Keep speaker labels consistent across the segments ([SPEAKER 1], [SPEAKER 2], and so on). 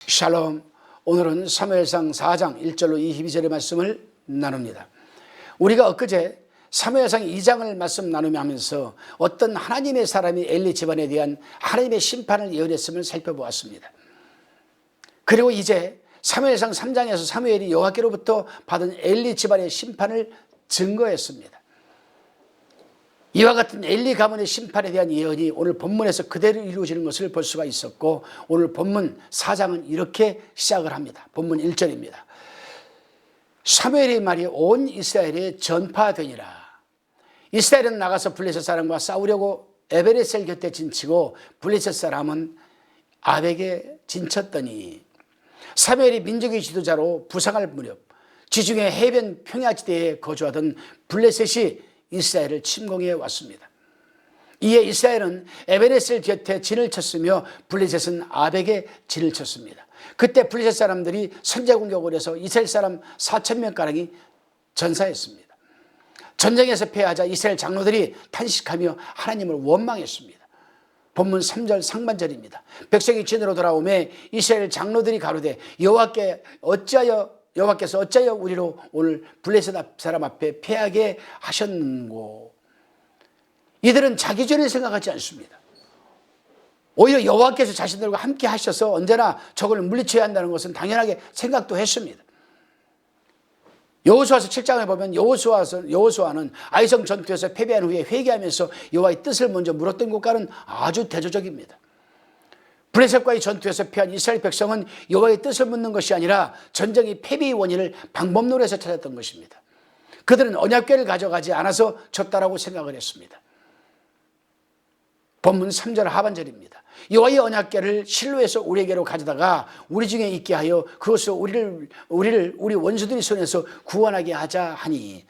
[SPEAKER 1] 샬롬. 오늘은 사무엘상 4장 1절로 22절의 말씀을 나눕니다. 우리가 엊그제 사무엘상 2장을 말씀 나누면서 어떤 하나님의 사람이 엘리 집안에 대한 하나님의 심판을 예언했음을 살펴보았습니다. 그리고 이제 사무엘상 3장에서 사무엘이 여호와께로부터 받은 엘리 집안의 심판을 증거했습니다. 이와 같은 엘리 가문의 심판에 대한 예언이 오늘 본문에서 그대로 이루어지는 것을 볼 수가 있었고, 오늘 본문 4장은 이렇게 시작을 합니다. 본문 1절입니다. 사무엘의 말이 온 이스라엘에 전파되니라. 이스라엘은 나가서 블레셋 사람과 싸우려고 에베레셀 곁에 진치고 블레셋 사람은 아벡에 진쳤더니, 사무엘이 민족의 지도자로 부상할 무렵 지중해 해변 평야지대에 거주하던 블레셋이 이스라엘을 침공해 왔습니다. 이에 이스라엘은 에베레셀 곁에 진을 쳤으며 블레셋은 아벡에 진을 쳤습니다. 그때 블레셋 사람들이 선제 공격을 해서 이스라엘 사람 4,000명가량이 전사했습니다. 전쟁에서 패하자 이스라엘 장로들이 탄식하며 하나님을 원망했습니다. 본문 3절 상반절입니다. 백성이 진으로 돌아오매 이스라엘 장로들이 가로되 여호와께서 어찌하여 우리로 오늘 블레셋 사람 앞에 패하게 하셨는고. 이들은 자기 죄를 생각하지 않습니다. 오히려 여호와께서 자신들과 함께 하셔서 언제나 적을 물리쳐야 한다는 것은 당연하게 생각도 했습니다. 여호수아서 7장에 보면 여호수아는 아이성 전투에서 패배한 후에 회개하면서 여호와의 뜻을 먼저 물었던 것과는 아주 대조적입니다. 블레셋과의 전투에서 패한 이스라엘 백성은 여호와의 뜻을 묻는 것이 아니라 전쟁의 패배의 원인을 방법론에서 찾았던 것입니다. 그들은 언약궤를 가져가지 않아서 졌다라고 생각을 했습니다. 본문 3절 하반절입니다. 여호와의 언약궤를 실로에서 우리에게로 가져다가 우리 중에 있게 하여 그것을 우리 원수들의 손에서 구원하게 하자 하니.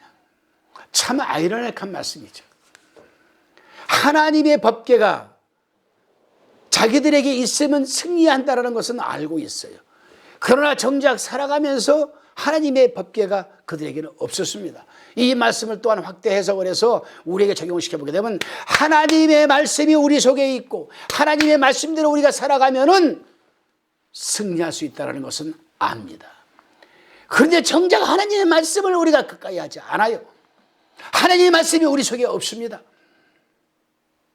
[SPEAKER 1] 참 아이러니한 말씀이죠. 하나님의 법궤가 자기들에게 있으면 승리한다는 것은 알고 있어요. 그러나 정작 살아가면서 하나님의 법궤가 그들에게는 없었습니다. 이 말씀을 또한 확대 해석을 해서 우리에게 적용시켜보게 되면, 하나님의 말씀이 우리 속에 있고 하나님의 말씀대로 우리가 살아가면은 승리할 수 있다는 것은 압니다. 그런데 정작 하나님의 말씀을 우리가 가까이 하지 않아요. 하나님의 말씀이 우리 속에 없습니다.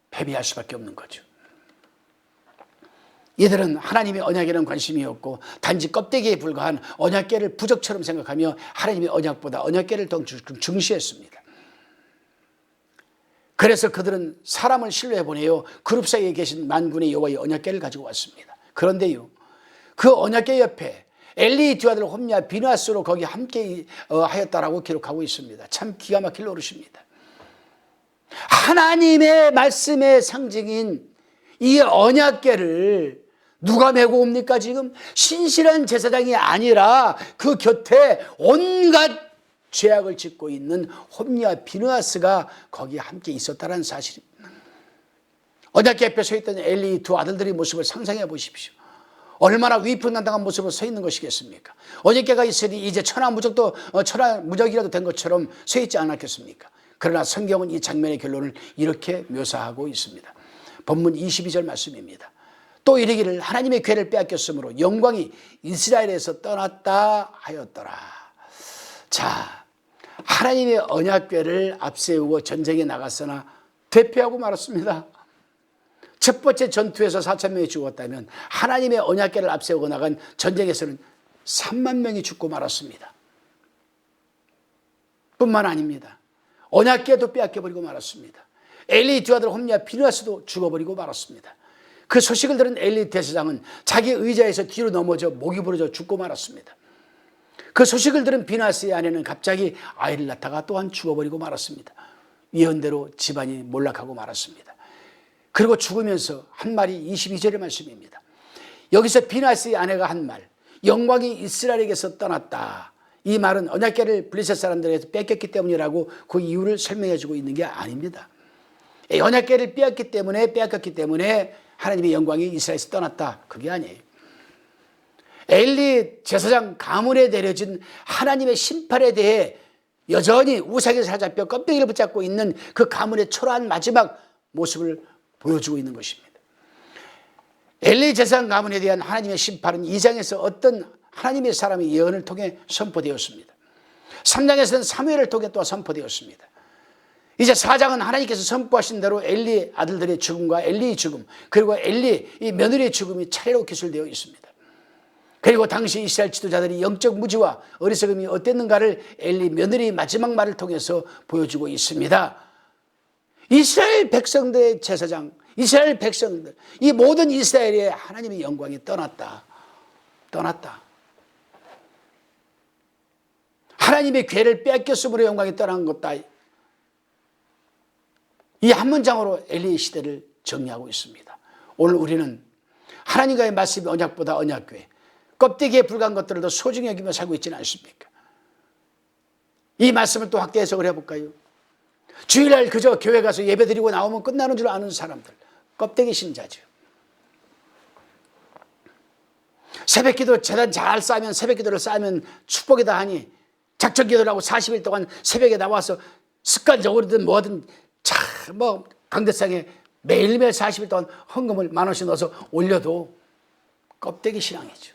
[SPEAKER 1] 패배할 수밖에 없는 거죠. 이들은 하나님의 언약에는 관심이 없고 단지 껍데기에 불과한 언약궤를 부적처럼 생각하며 하나님의 언약보다 언약궤를 더 중시했습니다. 그래서 그들은 사람을 신뢰해 보내어 그룹 사이에 계신 만군의 여호와의 언약궤를 가지고 왔습니다. 그런데요, 그 언약궤 옆에 엘리 두 아들 홈리와 비느하스로 거기 함께 하였다라고 기록하고 있습니다. 참 기가 막힐 노릇입니다. 하나님의 말씀의 상징인 이 언약궤를 누가 메고 옵니까? 지금 신실한 제사장이 아니라 그 곁에 온갖 죄악을 짓고 있는 홈리와 비느하스가 거기에 함께 있었다는 사실입니다. 언약궤 앞에 서 있던 엘리 두 아들들의 모습을 상상해 보십시오. 얼마나 위풍난당한 모습으로 서 있는 것이겠습니까? 언약궤가 있으니 이제 천하무적이라도 된 것처럼 서 있지 않았겠습니까? 그러나 성경은 이 장면의 결론을 이렇게 묘사하고 있습니다. 본문 22절 말씀입니다. 또 이르기를 하나님의 궤를 빼앗겼으므로 영광이 이스라엘에서 떠났다 하였더라. 자, 하나님의 언약궤를 앞세우고 전쟁에 나갔으나 대패하고 말았습니다. 첫 번째 전투에서 4,000명이 죽었다면 하나님의 언약궤를 앞세우고 나간 전쟁에서는 3만 명이 죽고 말았습니다. 뿐만 아닙니다. 언약궤도 빼앗겨버리고 말았습니다. 엘리 두 아들 홈리와 비느하스도 죽어버리고 말았습니다. 그 소식을 들은 엘리 대제사장은 자기 의자에서 뒤로 넘어져 목이 부러져 죽고 말았습니다. 그 소식을 들은 비느하스의 아내는 갑자기 아이를 낳다가 또한 죽어버리고 말았습니다. 예언대로 집안이 몰락하고 말았습니다. 그리고 죽으면서 한 말이 22절의 말씀입니다. 여기서 비느하스의 아내가 한 말, 영광이 이스라엘에게서 떠났다. 이 말은 언약궤를 블레셋 사람들에게서 뺏겼기 때문이라고 그 이유를 설명해 주고 있는 게 아닙니다. 언약궤를 빼앗겼기 때문에 하나님의 영광이 이스라엘에서 떠났다. 그게 아니에요. 엘리 제사장 가문에 내려진 하나님의 심판에 대해 여전히 우상에 사로잡혀 껍데기를 붙잡고 있는 그 가문의 초라한 마지막 모습을 보여주고 있는 것입니다. 엘리 제사장 가문에 대한 하나님의 심판은 2장에서 어떤 하나님의 사람의 예언을 통해 선포되었습니다. 3장에서는 사무엘을 통해 또 선포되었습니다. 이제 4장은 하나님께서 선포하신 대로 엘리 아들들의 죽음과 엘리의 죽음, 그리고 엘리 이 며느리의 죽음이 차례로 기술되어 있습니다. 그리고 당시 이스라엘 지도자들이 영적 무지와 어리석음이 어땠는가를 엘리 며느리의 마지막 말을 통해서 보여주고 있습니다. 이스라엘 백성들의 제사장, 이스라엘 백성들, 이 모든 이스라엘의 하나님의 영광이 떠났다. 하나님의 괴를 뺏겼으므로 영광이 떠난 것다. 이 한 문장으로 엘리의 시대를 정리하고 있습니다. 오늘 우리는 하나님과의 말씀이 언약보다 언약궤, 껍데기에 불과한 것들을 더 소중히 여기며 살고 있지는 않습니까? 이 말씀을 또 확대 해석을 해볼까요? 주일날 그저 교회 가서 예배 드리고 나오면 끝나는 줄 아는 사람들, 껍데기 신자죠. 새벽기도 재단 잘 쌓으면, 새벽기도를 쌓으면 축복이다 하니 작정기도를 하고 40일 동안 새벽에 나와서 습관적으로든 뭐든 강대상에 매일매일 40일 동안 헌금을 10,000원씩 넣어서 올려도 껍데기 신앙이죠.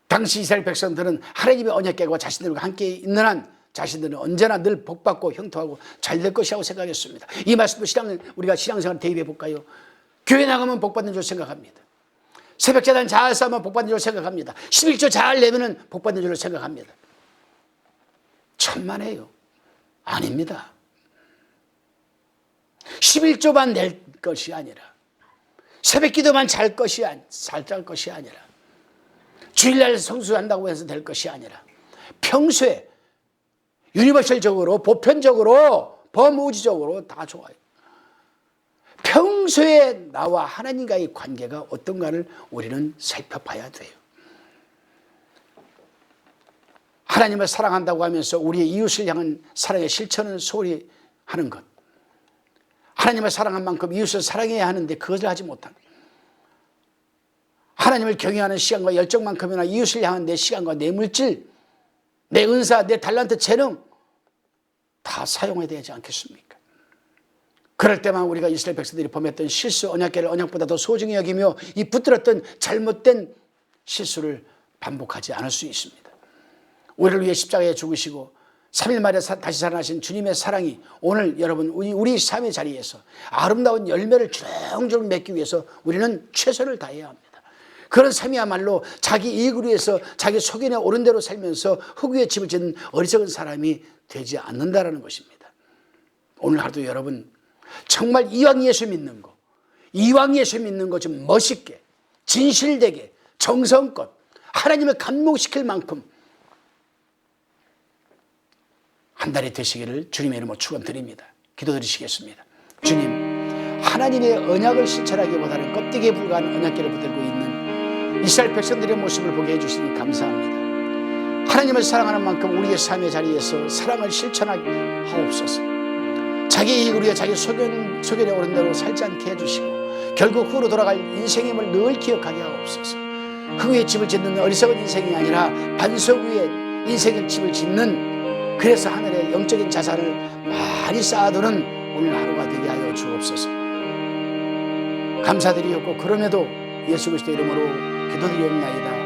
[SPEAKER 1] 당시 이스라엘 백성들은 하나님의 언약궤와 자신들과 함께 있는 한 자신들은 언제나 늘 복받고 형통하고 잘 될 것이라고 생각했습니다. 이 말씀도 우리가 신앙생활 대입해 볼까요? 교회 나가면 복받는 줄 생각합니다. 새벽재단 잘 쌓으면 복받는 줄 생각합니다. 11조 잘 내면 복받는 줄 생각합니다. 천만에요. 아닙니다. 11조만 낼 것이 아니라, 새벽기도만 잘 것이 아니라, 주일날 성수한다고 해서 될 것이 아니라, 평소에 유니버설적으로, 보편적으로, 범우주적으로 다 좋아요. 평소에 나와 하나님과의 관계가 어떤가를 우리는 살펴봐야 돼요. 하나님을 사랑한다고 하면서 우리의 이웃을 향한 사랑의 실천을 소홀히 하는 것, 하나님을 사랑한 만큼 이웃을 사랑해야 하는데 그것을 하지 못하는, 하나님을 경외하는 시간과 열정만큼이나 이웃을 향한 내 시간과 내 물질, 내 은사, 내 달란트, 재능 다 사용해야 되지 않겠습니까? 그럴 때만 우리가 이스라엘 백성들이 범했던 실수, 언약궤를 언약보다 더 소중히 여기며 이 붙들었던 잘못된 실수를 반복하지 않을 수 있습니다. 우리를 위해 십자가에 죽으시고 3일 만에 다시 살아나신 주님의 사랑이 오늘 여러분 우리 삶의 자리에서 아름다운 열매를 주렁주렁 맺기 위해서 우리는 최선을 다해야 합니다. 그런 삶이야말로 자기 이익을 위해서 자기 속인에 오른 대로 살면서 흙 위에 집을 짓는 어리석은 사람이 되지 않는다는 것입니다. 오늘 하루도 여러분 정말 이왕 예수 믿는 거, 좀 멋있게, 진실되게, 정성껏 하나님을 감동시킬 만큼 한 달이 되시기를 주님의 이름으로 축원드립니다. 기도드리시겠습니다. 주님, 하나님의 언약을 실천하기보다는 껍데기에 불과한 언약궤를 붙들고 있는 이스라엘 백성들의 모습을 보게 해주시니 감사합니다. 하나님을 사랑하는 만큼 우리의 삶의 자리에서 사랑을 실천하옵소서. 자기 이익을 위해 자기 소견에 오른 대로 살지 않게 해주시고 결국 흙으로 돌아갈 인생임을 늘 기억하게 하옵소서. 흙 위에 집을 짓는 어리석은 인생이 아니라 반석 위에 인생의 집을 짓는, 그래서 하늘에 영적인 자산을 많이 쌓아두는 오늘 하루가 되게 하여 주옵소서. 감사드리옵고 그럼에도 예수 그리스도 이름으로 기도드리옵나이다.